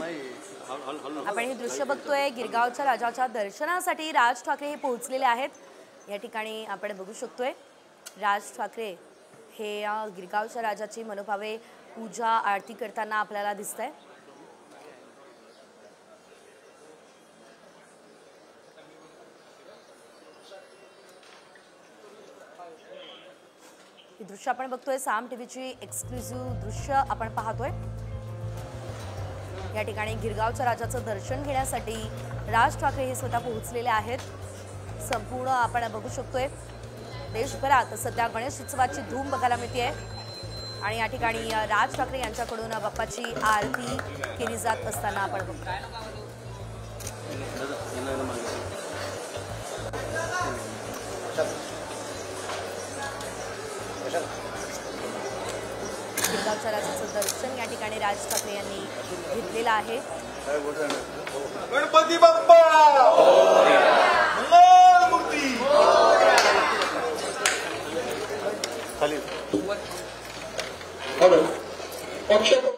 आपण हे दृश्य बघतोय गिरगावच्या राजाच्या दर्शनासाठी राज ठाकरे हे पोहोचलेले आहेत। या ठिकाणी आपण बघू शकतोय राज ठाकरे हे गिरगावच्या राजाची मनोभावे पूजा आरती करताना आपल्याला दिसतंय। हे दृश्य आपण बघतोय साम टीव्हीची एक्सक्लुसिव्ह दृश्य आपण पाहतोय। या ठिकाणी गिरगावच्या राजाचं दर्शन घेण्यासाठी राज ठाकरे हे स्वतः पोहोचलेले आहेत। संपूर्ण आपण बघू शकतोय देशभरात सध्या गणेश उत्सवाची धूम बघायला मिळते आणि या ठिकाणी राज ठाकरे यांच्याकडून बाप्पाची आरती केली जात असताना आपण बघतोय। गिरगावच्या राजाचं दर्शन या ठिकाणी राज ठाकरे यांनी घेतलेलं आहे। गणपती बाप्पा मंगलमूर्ती खाली